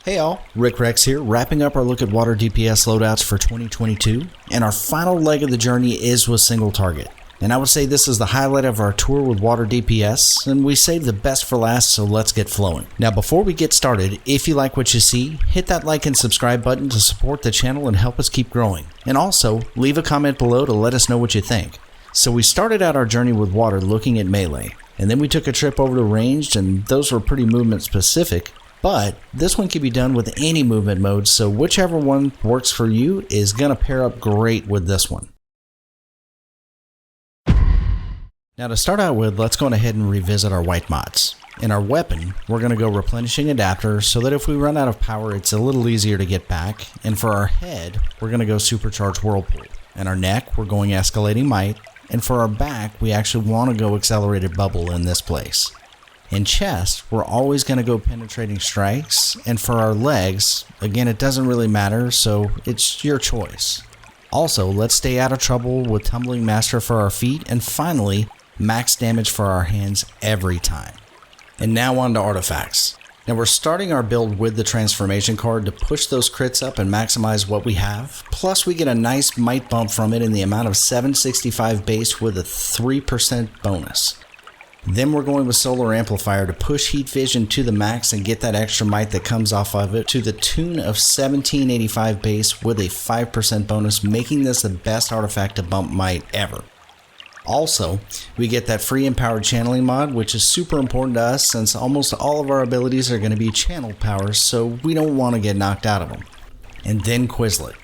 Hey all, Rick Rex here, wrapping up our look at water DPS loadouts for 2022, and our final leg of the journey is with single target. And I would say this is the highlight of our tour with water DPS, and we saved the best for last, so let's get flowing. Now before we get started, if you like what you see, hit that like and subscribe button to support the channel and help us keep growing. And also, leave a comment below to let us know what you think. So we started out our journey with water looking at melee, and then we took a trip over to ranged, and those were pretty movement specific. But this one can be done with any movement mode, so whichever one works for you is going to pair up great with this one. Now to start out with, let's go ahead and revisit our white mods. In our weapon, we're going to go replenishing adapter so that if we run out of power, it's a little easier to get back. And for our head, we're going to go supercharged whirlpool. In our neck, we're going escalating might. And for our back, we actually want to go accelerated bubble in this place. In chest, we're always going to go penetrating strikes, and for our legs, again, it doesn't really matter, so it's your choice. Also, let's stay out of trouble with tumbling master for our feet, and finally, max damage for our hands every time. And now on to artifacts. Now we're starting our build with the transformation card to push those crits up and maximize what we have, plus we get a nice might bump from it in the amount of 765 base with a 3% bonus. Then we're going with Solar Amplifier to push heat vision to the max and get that extra might that comes off of it to the tune of 1785 base with a 5% bonus, making this the best artifact to bump might ever. Also, we get that free empowered channeling mod, which is super important to us since almost all of our abilities are going to be channel powers, so we don't want to get knocked out of them. And then Quizlet.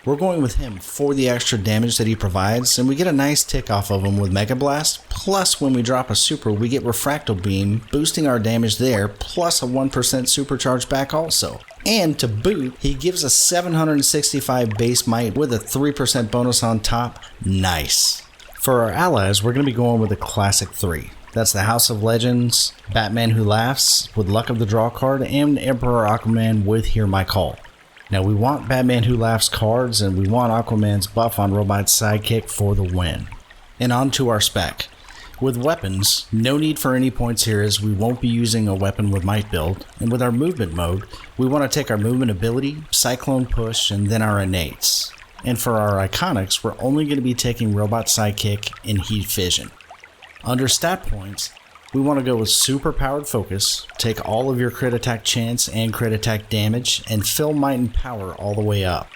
We're going with him for the extra damage that he provides, and we get a nice tick off of him with Mega Blast, plus when we drop a super we get Refractal Beam, boosting our damage there, plus a 1% supercharge back also. And to boot, he gives us 765 base might with a 3% bonus on top. Nice. For our allies, we're going to be going with the classic 3. That's the House of Legends, Batman Who Laughs with Luck of the Draw card, and Emperor Aquaman with Hear My Call. Now we want Batman Who Laughs cards, and we want Aquaman's buff on Robot's Sidekick for the win. And on to our spec. With weapons, no need for any points here as we won't be using a weapon with might build, and with our movement mode, we want to take our movement ability, Cyclone Push, and then our innates. And for our iconics, we're only going to be taking Robot Sidekick and Heat Vision. Under stat points, we want to go with super powered focus, take all of your crit attack chance and crit attack damage, and fill might and power all the way up.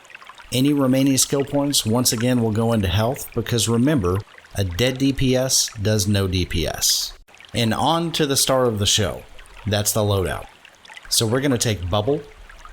Any remaining skill points once again will go into health, because remember, a dead DPS does no DPS. And on to the star of the show, that's the loadout. So we're going to take Bubble,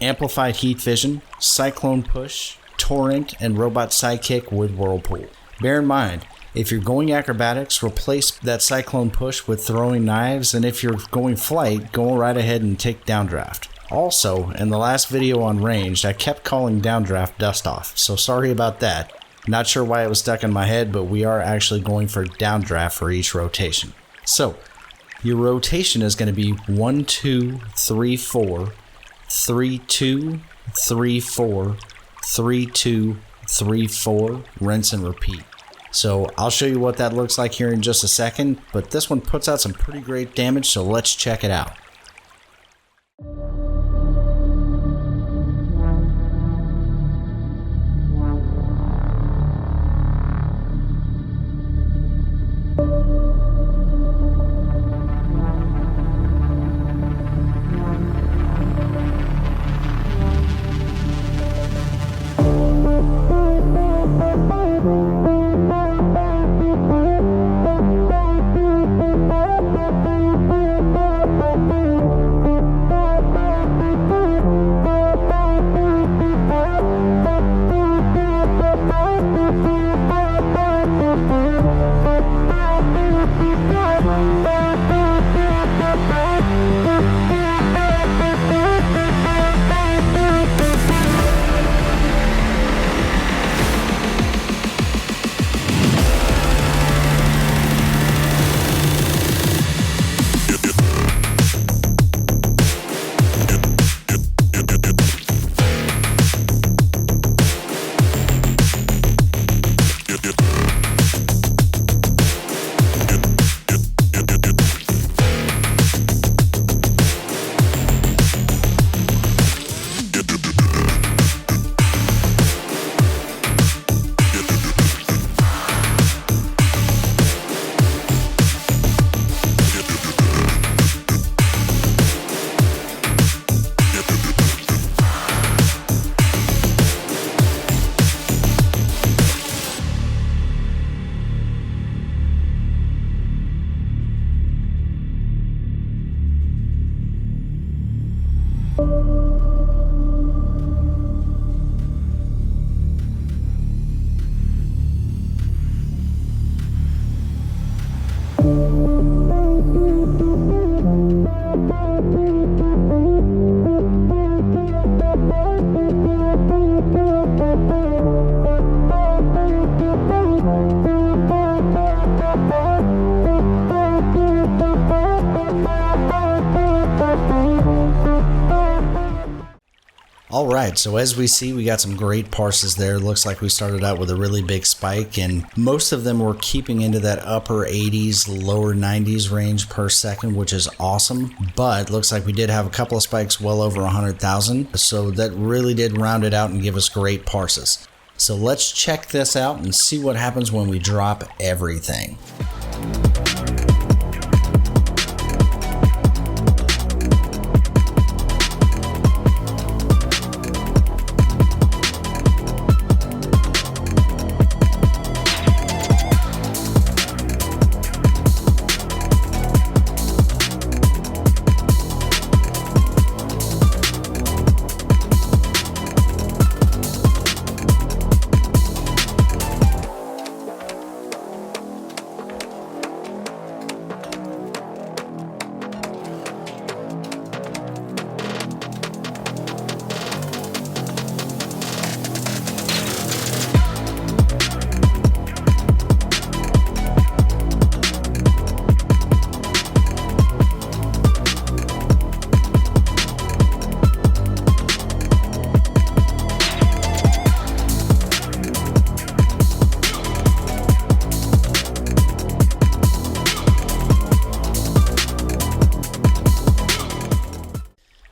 Amplified Heat Vision, Cyclone Push, Torrent, and Robot Sidekick with Whirlpool. Bear in mind, if you're going acrobatics, replace that Cyclone Push with throwing knives, and if you're going flight, go right ahead and take downdraft. Also, in the last video on ranged, I kept calling downdraft dust off, so sorry about that. Not sure why it was stuck in my head, but we are actually going for downdraft for each rotation. So, your rotation is going to be 1, 2, 3, 4, 3, 2, 3, 4, 3, 2, 3, 4, rinse and repeat. So I'll show you what that looks like here in just a second, but this one puts out some pretty great damage, so let's check it out. Alright, so as we see, we got some great parses there. Looks like we started out with a really big spike, and most of them were keeping into that upper 80s, lower 90s range per second, which is awesome. But looks like we did have a couple of spikes well over 100,000, so that really did round it out and give us great parses. So let's check this out and see what happens when we drop everything.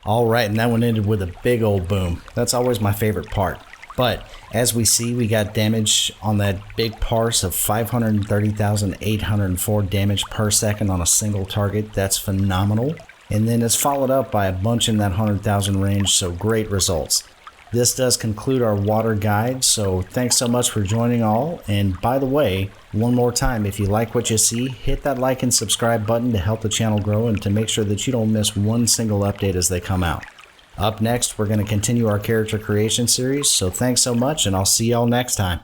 Alright, and that one ended with a big old boom. That's always my favorite part. But as we see, we got damage on that big parse of 530,804 damage per second on a single target. That's phenomenal. And then it's followed up by a bunch in that 100,000 range, so great results. This does conclude our water guide, so thanks so much for joining all. And by the way, one more time, if you like what you see, hit that like and subscribe button to help the channel grow and to make sure that you don't miss one single update as they come out. Up next, we're going to continue our character creation series, so thanks so much, and I'll see y'all next time.